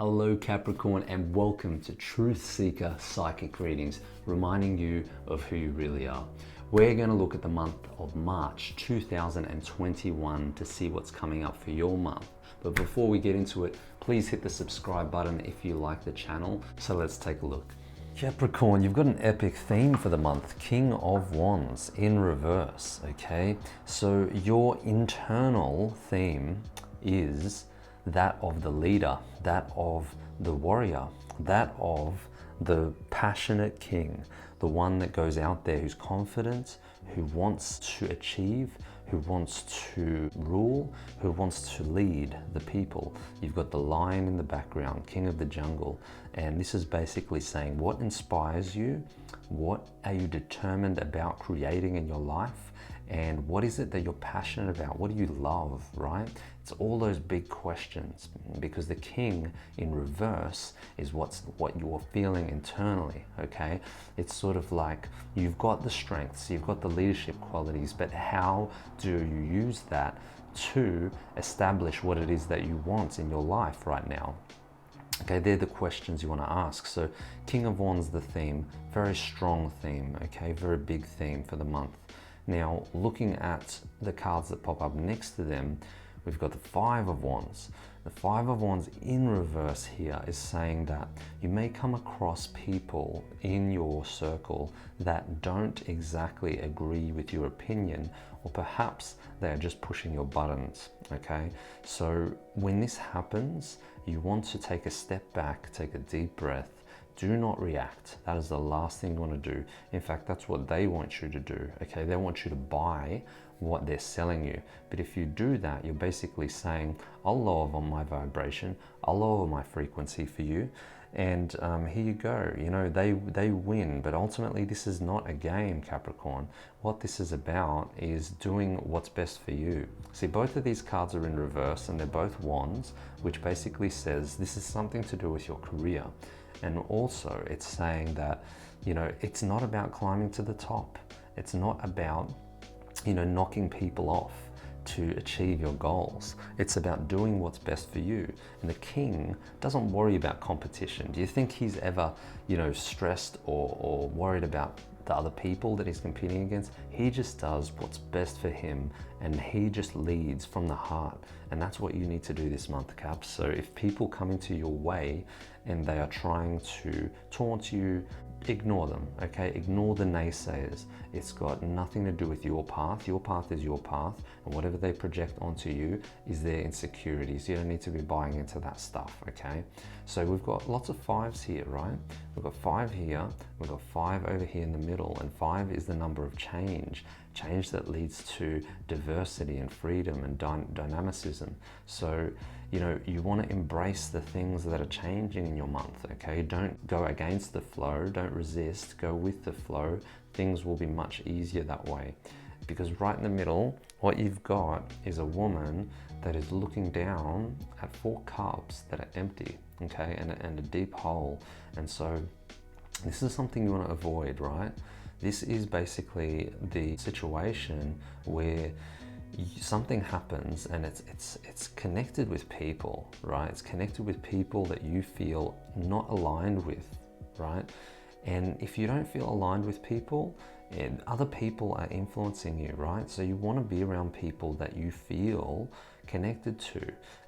Hello Capricorn, and welcome to Truth Seeker Psychic Readings, reminding you of who you really are. We're going to look at the month of March 2021 to see what's coming up for your month. But before we get into it, please hit the subscribe button if you like the channel. So let's take a look. Capricorn, you've got an epic theme for the month, King of Wands in reverse, okay? So your internal theme is that of the leader, that of the warrior, that of the passionate king, the one that goes out there who's confident, who wants to achieve, who wants to rule, who wants to lead the people. You've got the lion in the background, king of the jungle, and this is basically saying what inspires you, what are you determined about creating in your life, and what is it that you're passionate about? What do you love, right? It's all those big questions, because the king in reverse is what you're feeling internally, okay? It's sort of like you've got the strengths, you've got the leadership qualities, but how do you use that to establish what it is that you want in your life right now? Okay, they're the questions you want to ask. So King of Wands, the theme, very strong theme, okay? Very big theme for the month. Now, looking at the cards that pop up next to them, we've got the Five of Wands. The Five of Wands in reverse here is saying that you may come across people in your circle that don't exactly agree with your opinion, or perhaps they're just pushing your buttons, okay? So when this happens, you want to take a step back, take a deep breath. Do not react. That is the last thing you want to do. In fact, that's what they want you to do, okay? They want you to buy what they're selling you. But if you do that, you're basically saying, I'll lower my vibration, I'll lower my frequency for you, and here you go. You know, they win, but ultimately this is not a game, Capricorn. What this is about is doing what's best for you. See, both of these cards are in reverse, and they're both wands, which basically says this is something to do with your career. And also it's saying that, you know, it's not about climbing to the top. It's not about, you know, knocking people off to achieve your goals. It's about doing what's best for you. And the king doesn't worry about competition. Do you think he's ever, you know, stressed or worried about the other people that he's competing against? He just does what's best for him, and he just leads from the heart. And that's what you need to do this month, Cap. So if people come into your way and they are trying to taunt you, ignore them, okay? Ignore the naysayers. It's got nothing to do with your path. Your path is your path, and whatever they project onto you is their insecurities. You don't need to be buying into that stuff, okay? So we've got lots of fives here, right? We've got 5 here, we've got 5 over here in the middle, and 5 is the number of change that leads to diversity and freedom and dynamicism. So, you know, you want to embrace the things that are changing in your month, okay? Don't go against the flow, don't resist, go with the flow. Things will be much easier that way. Because right in the middle, what you've got is a woman that is looking down at 4 cups that are empty, okay? And a deep hole. And so this is something you want to avoid, right? This is basically the situation where something happens and it's connected with people, right? It's connected with people that you feel not aligned with, right? And if you don't feel aligned with people, other people are influencing you, right? So you want to be around people that you feel connected to.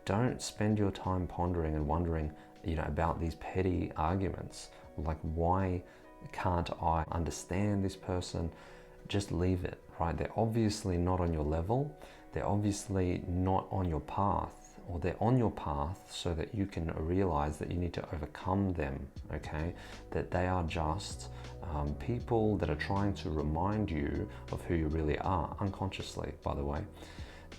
Don't spend your time pondering and wondering, you know, about these petty arguments, like why can't I understand this person? Just leave it, right? They're obviously not on your level. They're obviously not on your path, or they're on your path so that you can realize that you need to overcome them, okay? That they are just people that are trying to remind you of who you really are, unconsciously, by the way.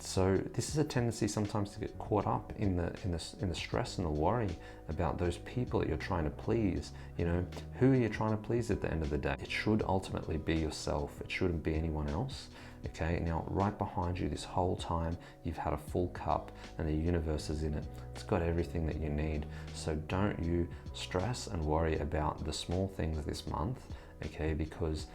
So this is a tendency sometimes to get caught up in the stress and the worry about those people that you're trying to please. You know, who are you trying to please at the end of the day? It should ultimately be yourself. It shouldn't be anyone else. Okay, now right behind you this whole time, you've had a full cup and the universe is in it. It's got everything that you need. So don't you stress and worry about the small things this month, okay? Because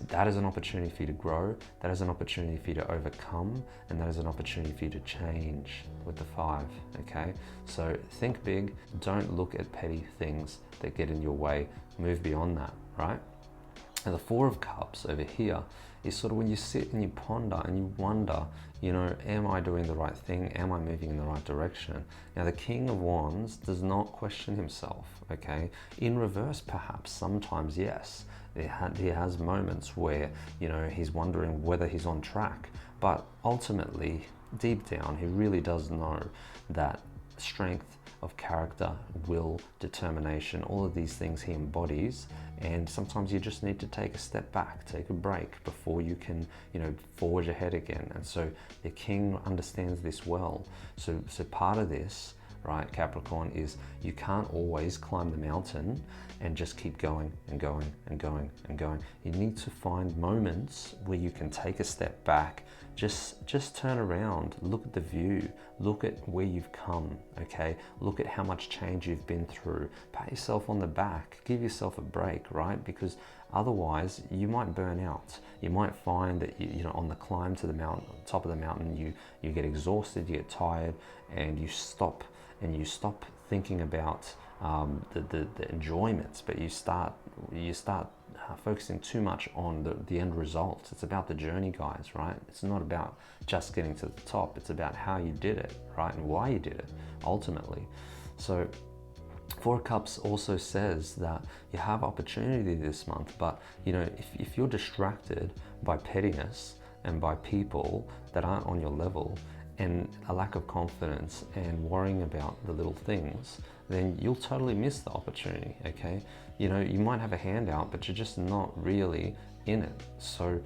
that is an opportunity for you to grow, that is an opportunity for you to overcome, and that is an opportunity for you to change with the 5, okay? So think big, don't look at petty things that get in your way, move beyond that, right? And the 4 of Cups over here is sort of when you sit and you ponder and you wonder, you know, am I doing the right thing? Am I moving in the right direction? Now, the King of Wands does not question himself, okay? In reverse, perhaps, sometimes, yes. He has moments where, you know, he's wondering whether he's on track. But ultimately, deep down, he really does know that strength of character, will, determination, all of these things he embodies, and sometimes you just need to take a step back, take a break before you can, you know, forge ahead again. And so the King understands this well. So part of this, right, Capricorn, is you can't always climb the mountain and just keep going and going and going and going. You need to find moments where you can take a step back, just turn around, look at the view, look at where you've come, okay? Look at how much change you've been through. Pat yourself on the back, give yourself a break, right? Because otherwise you might burn out. You might find that, you know, on the climb to the mountain, top of the mountain, you get exhausted, you get tired, and you stop thinking about the enjoyments, but you start focusing too much on the end result. It's about the journey, guys, right? It's not about just getting to the top. It's about how you did it, right? And why you did it, ultimately. So 4 of Cups also says that you have opportunity this month, but, you know, if you're distracted by pettiness and by people that aren't on your level, and a lack of confidence and worrying about the little things, then you'll totally miss the opportunity, okay? You know, you might have a handout, but you're just not really in it. So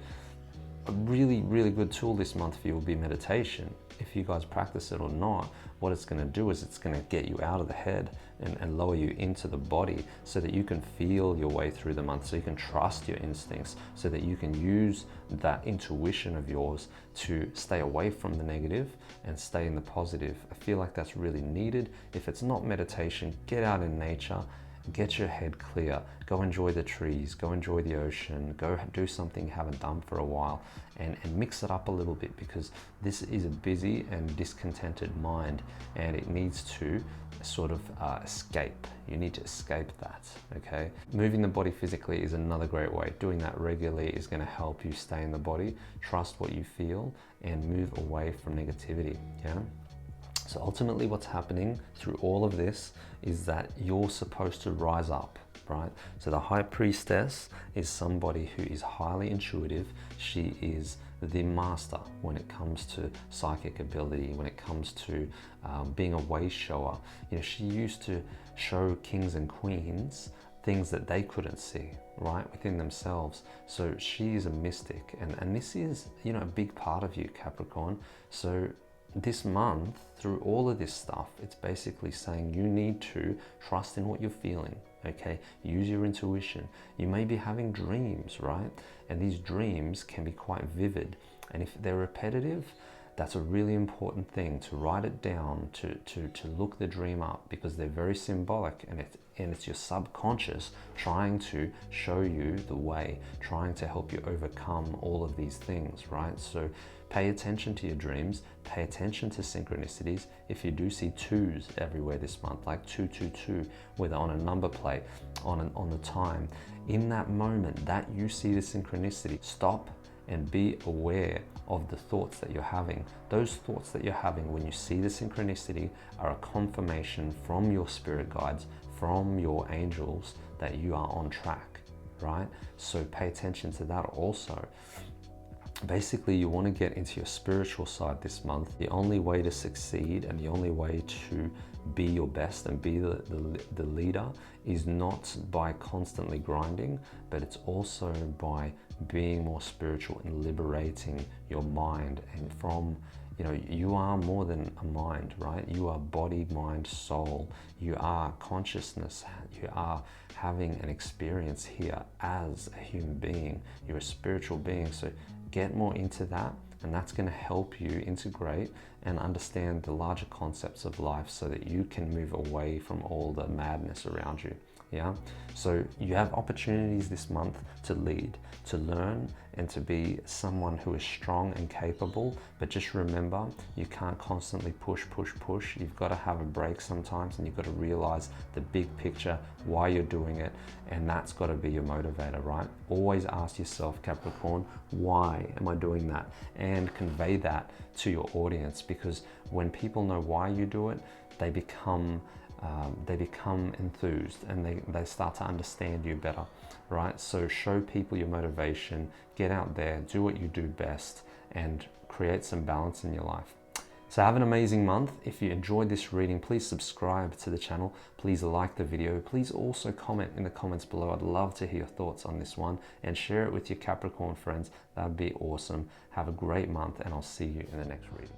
a really, really good tool this month for you will be meditation. If you guys practice it or not, what it's gonna do is it's gonna get you out of the head and lower you into the body so that you can feel your way through the month, so you can trust your instincts, so that you can use that intuition of yours to stay away from the negative and stay in the positive. I feel like that's really needed. If it's not meditation, get out in nature, get your head clear, go enjoy the trees, go enjoy the ocean, go do something you haven't done for a while, and mix it up a little bit, because this is a busy and discontented mind, and it needs to sort of escape. You need to escape that, okay? Moving the body physically is another great way. Doing that regularly is going to help you stay in the body, trust what you feel, and move away from negativity, yeah? So ultimately what's happening through all of this is that you're supposed to rise up, right? So the High Priestess is somebody who is highly intuitive. She is the master when it comes to psychic ability, when it comes to being a way shower. You know, she used to show kings and queens things that they couldn't see, right, within themselves. So she is a mystic, and this is, you know, a big part of you, Capricorn. So this month, through all of this stuff, it's basically saying you need to trust in what you're feeling, okay? Use your intuition. You may be having dreams, right? And these dreams can be quite vivid. And if they're repetitive, that's a really important thing, to write it down, to look the dream up, because they're very symbolic, and it's your subconscious trying to show you the way, trying to help you overcome all of these things, right? So pay attention to your dreams, pay attention to synchronicities. If you do see 2s everywhere this month, like 222, whether on a number plate, on the time, in that moment that you see the synchronicity, stop and be aware of the thoughts that you're having. Those thoughts that you're having when you see the synchronicity are a confirmation from your spirit guides, from your angels, that you are on track, right? So pay attention to that also. Basically, you want to get into your spiritual side this month. The only way to succeed and the only way to be your best and be the leader is not by constantly grinding, but it's also by being more spiritual and liberating your mind. And from, you know, you are more than a mind, right? You are body, mind, soul. You are consciousness. You are having an experience here as a human being. You're a spiritual being. So get more into that, and that's going to help you integrate and understand the larger concepts of life so that you can move away from all the madness around you. Yeah, so you have opportunities this month to lead, to learn, and to be someone who is strong and capable. But just remember, you can't constantly push. You've got to have a break sometimes, and you've got to realize the big picture, why you're doing it, and that's got to be your motivator, right? Always ask yourself, Capricorn, why am I doing that? And convey that to your audience, because when people know why you do it, they become enthused, and they start to understand you better, right? So show people your motivation, get out there, do what you do best, and create some balance in your life. So have an amazing month. If you enjoyed this reading, please subscribe to the channel. Please like the video. Please also comment in the comments below. I'd love to hear your thoughts on this one, and share it with your Capricorn friends. That'd be awesome. Have a great month, and I'll see you in the next reading.